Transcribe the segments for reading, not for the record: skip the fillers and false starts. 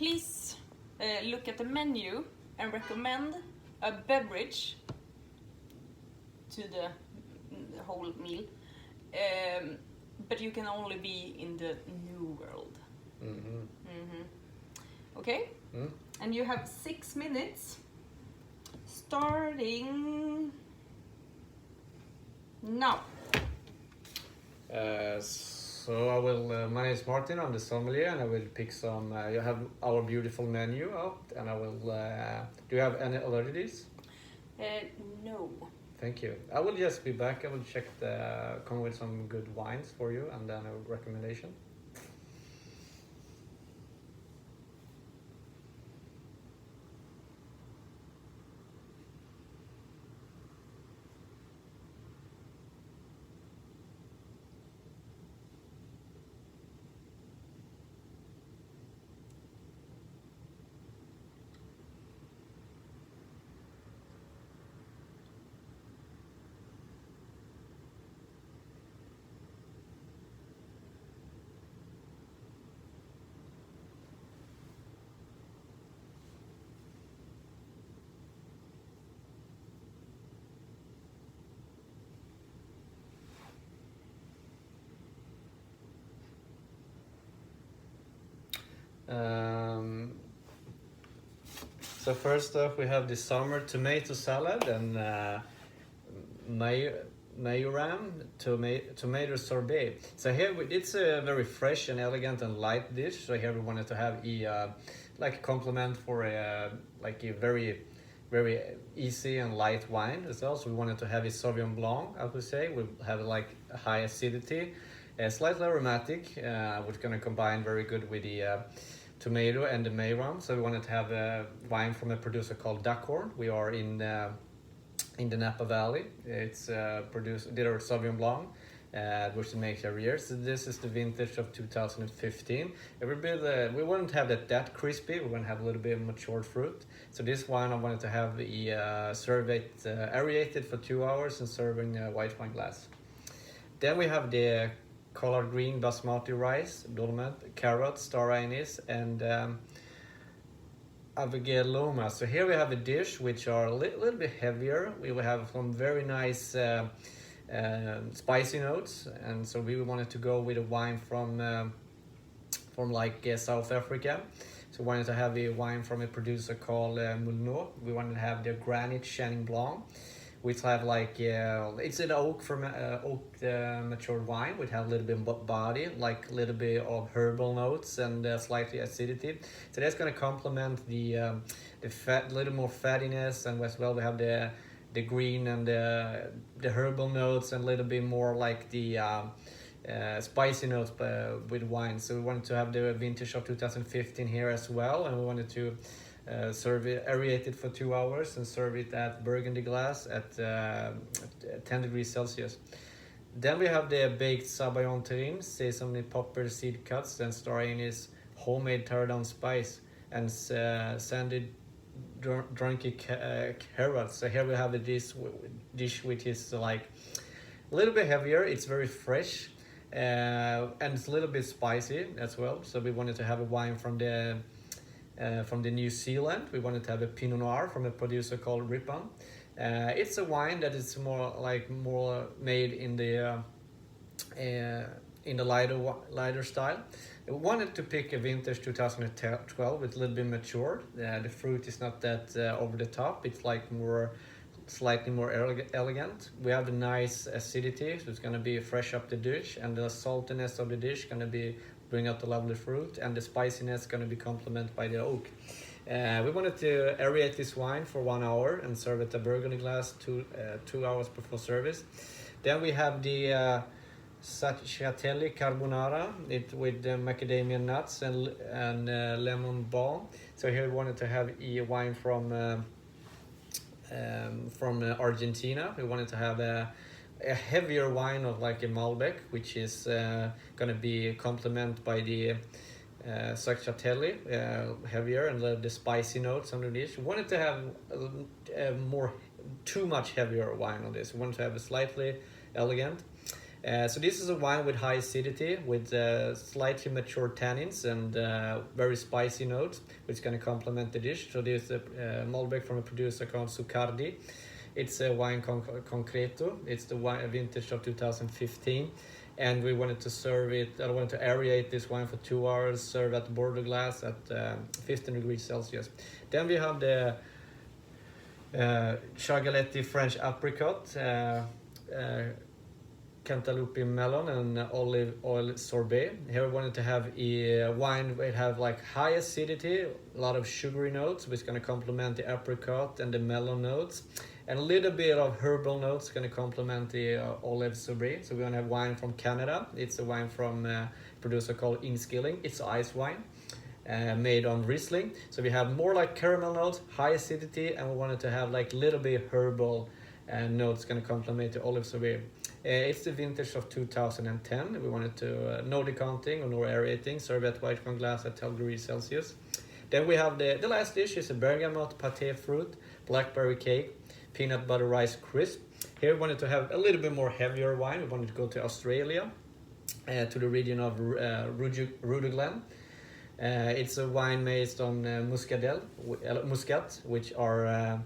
please look at the menu and recommend a beverage to the whole meal. But you can only be in the New World. Okay? And you have 6 minutes starting now. So I will. My name is Martin. I'm the sommelier, and I will pick some. You have our beautiful menu out, and I will. Do you have any allergies? No. Thank you. I will just be back. I will come with some good wines for you, and then a recommendation. So first off, we have the summer tomato salad and mayoram tomato sorbet. So here it's a very fresh and elegant and light dish. So here we wanted to have like a compliment for a very easy and light wine as well. So we wanted to have a Sauvignon Blanc, I would say. We have like a high acidity, slightly aromatic, which gonna combine very good with the tomato and the mayoram. So we wanted to have a wine from a producer called Duckhorn. We are in the Napa Valley. It's produced their Sauvignon Blanc, which they make every year. So this is the vintage of 2015. We wouldn't have that crispy. We want to have a little bit of matured fruit. So this wine I wanted to have serve it aerated for 2 hours and serve in a white wine glass. Then we have the collard green basmati rice, dolomite, carrots, star anise, and avigiloma. So here we have a dish which are a little bit heavier. We will have some very nice spicy notes, and so we wanted to go with a wine from South Africa. So we wanted to have a wine from a producer called Mulno. We wanted to have the Granite Chenin Blanc, which have it's an oak matured wine, which have a little bit of body, like a little bit of herbal notes and slightly acidity. So that's going to complement the fat, little more fattiness, and as well we have the green and the herbal notes and a little bit more like the spicy notes with wine. So we wanted to have the vintage of 2015 here as well, and we wanted to serve it aerated for 2 hours and serve it at Burgundy glass at 10 degrees Celsius. Then we have the baked sabayon terrine, sesame popper seed cuts, and star anise homemade tarragon spice, and sanded drunky carrots. So here we have a dish which is like a little bit heavier. It's very fresh and it's a little bit spicy as well. So we wanted to have a wine from the New Zealand. We wanted to have a Pinot Noir from a producer called Ripon. It's a wine that is more made in the lighter style. We wanted to pick a vintage 2012 with a little bit matured. The fruit is not that over the top. It's like slightly more elegant. We have a nice acidity, so it's going to be fresh up the dish, and the saltiness of the dish going to be bring out the lovely fruit, and the spiciness going to be complemented by the oak. We wanted to aerate this wine for 1 hour and serve it a Burgundy glass 2 hours before service. Then we have the Stracciatella carbonara, with macadamia nuts and lemon balm. So here we wanted to have a wine from Argentina. We wanted to have a heavier wine of like a Malbec, which is going to be complemented by the Stracciatella, heavier, and the spicy notes on the dish. We wanted to have too much heavier wine on this. We wanted to have a slightly elegant. So this is a wine with high acidity, with slightly mature tannins and very spicy notes, which is going to complement the dish. So this is a Malbec from a producer called Zuccardi. It's a wine concreto. It's the wine vintage of 2015. And we wanted to serve it, I wanted to aerate this wine for 2 hours, serve at Bordeaux glass at 15 degrees Celsius. Then we have the Chagaletti French apricot, cantaloupe melon, and olive oil sorbet. Here we wanted to have a wine that have like high acidity, a lot of sugary notes, which is going to complement the apricot and the melon notes, and a little bit of herbal notes going to complement the olive sorbet. So we're going to have wine from Canada. It's a wine from a producer called Inskilling. It's ice wine. Made on Riesling. So we have more like caramel notes, high acidity, and we wanted to have like a little bit herbal notes going to complement the olive sorbet. It's the vintage of 2010. We wanted to no decanting or no aerating, serve at white wine glass at 12 degrees Celsius. Then we have the last dish is a bergamot pâté fruit, blackberry cake, peanut butter rice crisp. Here we wanted to have a little bit more heavier wine. We wanted to go to Australia, to the region of Rudoglen. It's a wine based on muscat, which are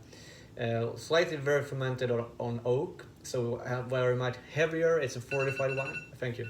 slightly very fermented on oak. So very much heavier. It's a fortified wine. Thank you.